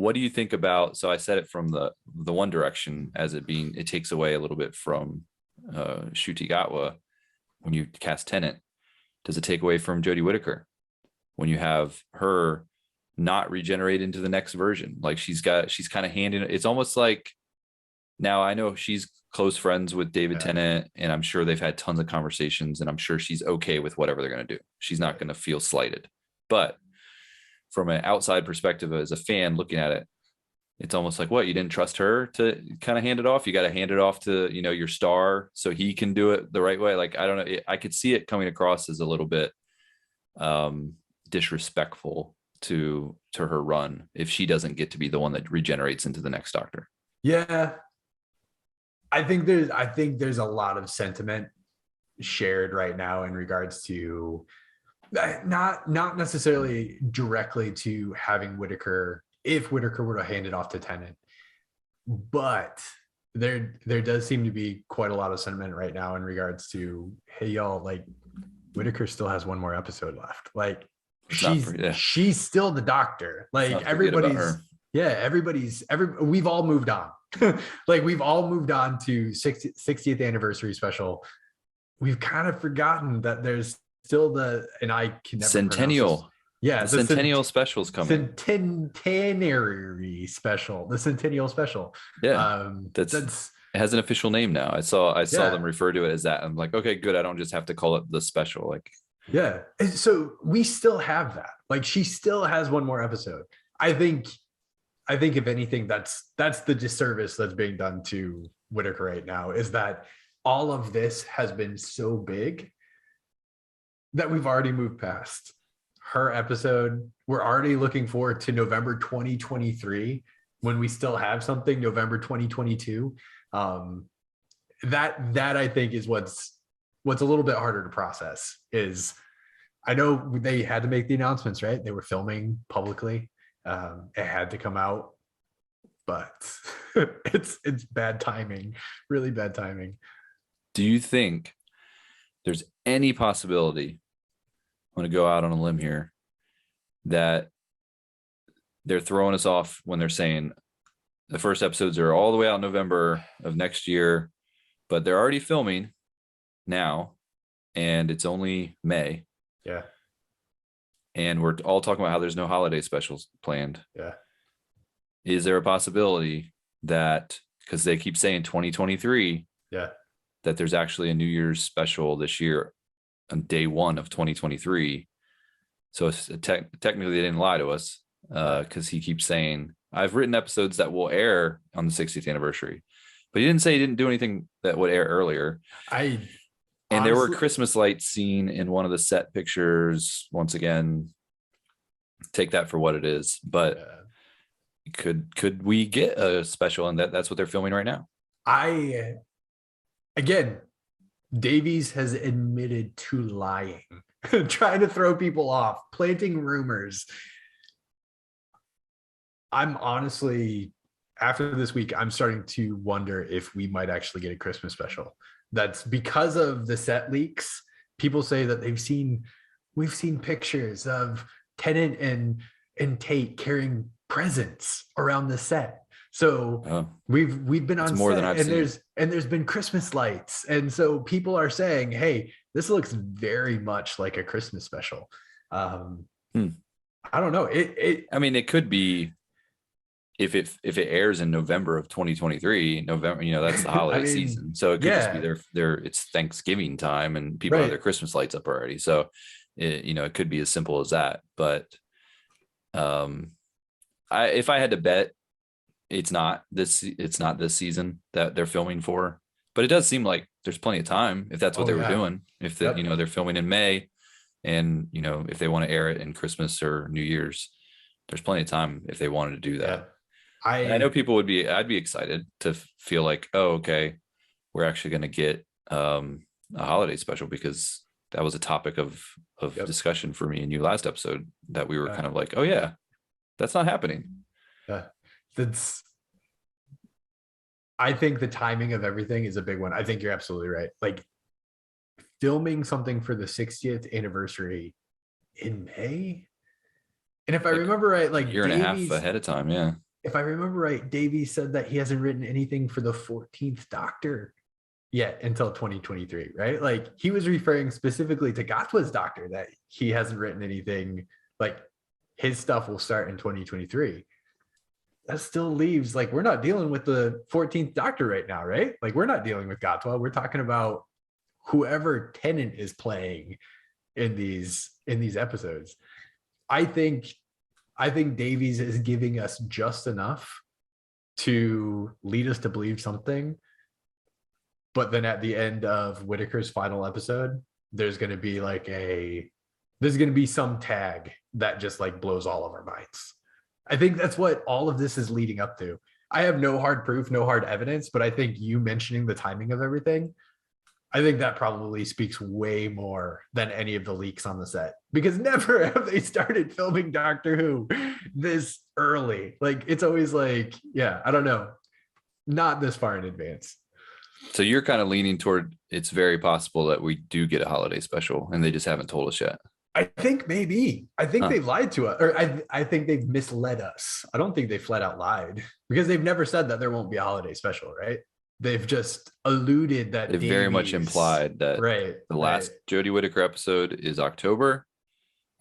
what do you think about, so I said it from the one direction as it being, it takes away a little bit from Ncuti Gatwa when you cast Tennant. Does it take away from Jodie Whittaker when you have her not regenerate into the next version? Like she's kind of handing it's almost like, now I know she's close friends with David Tennant, and I'm sure they've had tons of conversations, and I'm sure she's okay with whatever they're going to do. She's not going to feel slighted. But from an outside perspective, as a fan looking at it, it's almost like, what, you didn't trust her to kind of hand it off? You got to hand it off to, your star so he can do it the right way. Like, I don't know. I could see it coming across as a little bit disrespectful to her run if she doesn't get to be the one that regenerates into the next Doctor. Yeah. I think there's a lot of sentiment shared right now in regards to not necessarily directly to having Whittaker, if Whittaker were to hand it off to Tennant, but there does seem to be quite a lot of sentiment right now in regards to, hey y'all, like Whittaker still has one more episode left. Like she's still the Doctor. Like we've all moved on. Like we've all moved on to 60th anniversary special. We've kind of forgotten that there's still and I can never Centennial. Yeah, the Centennial special's coming. Centenary special. The Centennial special. Yeah, that's it has an official name now. I saw them refer to it as that. I'm like, okay, good. I don't just have to call it the special. Like, yeah. So we still have that. Like, she still has one more episode. I think if anything, that's the disservice that's being done to Whittaker right now, is that all of this has been so big that we've already moved past her episode. We're already looking forward to November 2023 when we still have something, November 2022. That I think is what's a little bit harder to process. Is, I know they had to make the announcements, right? They were filming publicly. It had to come out, but it's bad timing, really bad timing. Do you think there's any possibility, I'm going to go out on a limb here, that they're throwing us off when they're saying the first episodes are all the way out in November of next year, but they're already filming now and it's only May? Yeah. And we're all talking about how there's no holiday specials planned. Yeah. Is there a possibility that, because they keep saying 2023, that there's actually a New Year's special this year on day one of 2023? So technically they didn't lie to us, because he keeps saying, I've written episodes that will air on the 60th anniversary, but he didn't say he didn't do anything that would air earlier. And there were Christmas lights seen in one of the set pictures. Once again, take that for what it is. But could we get a special? And that's what they're filming right now. Again, Davies has admitted to lying, trying to throw people off, planting rumors. I'm honestly, after this week, I'm starting to wonder if we might actually get a Christmas special. That's because of the set leaks. People say that we've seen pictures of Tennant and Tate carrying presents around the set. So we've been on more set, than I've and seen. there's been Christmas lights, and so people are saying, "Hey, this looks very much like a Christmas special." I don't know. I mean, it could be. If it airs in November of 2023, November, that's the holiday season. So it could just be their it's Thanksgiving time and people have their Christmas lights up already. So it could be as simple as that. But if I had to bet, it's not this season that they're filming for. But it does seem like there's plenty of time if that's what they were doing. If they're filming in May, and if they want to air it in Christmas or New Year's, there's plenty of time if they wanted to do that. Yeah. I know people I'd be excited to feel like, oh, okay, we're actually going to get a holiday special, because that was a topic of discussion for me and you last episode, that we were kind of like, oh yeah, that's not happening. Yeah. I think the timing of everything is a big one. I think you're absolutely right. Like, filming something for the 60th anniversary in May. And if I remember right, like a year and a half ahead of time. Yeah. if I remember right, Davies said that he hasn't written anything for the 14th Doctor yet until 2023, right? Like he was referring specifically to Gatwa's Doctor, that he hasn't written anything, like his stuff will start in 2023. That still leaves, like, we're not dealing with the 14th Doctor right now, right? Like we're not dealing with Gatwa. We're talking about whoever Tennant is playing in these episodes. I think Davies is giving us just enough to lead us to believe something. But then at the end of Whittaker's final episode, there's going to be some tag that just like blows all of our minds. I think that's what all of this is leading up to. I have no hard proof, no hard evidence, but I think you mentioning the timing of everything, I think that probably speaks way more than any of the leaks on the set, because never have they started filming Doctor Who this early. Like it's always like, yeah, I don't know, not this far in advance. So you're kind of leaning toward it's very possible that we do get a holiday special and they just haven't told us yet. I think maybe. I think they've lied to us, or I think they've misled us. I don't think they flat out lied, because they've never said that there won't be a holiday special, right? They've just alluded that They very much implied that the last Jodie Whittaker episode is October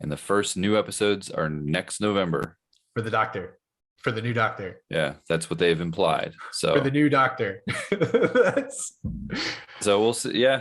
and the first new episodes are next November. For the Doctor. For the new Doctor. Yeah, that's what they've implied. So for the new Doctor. So we'll see. Yeah,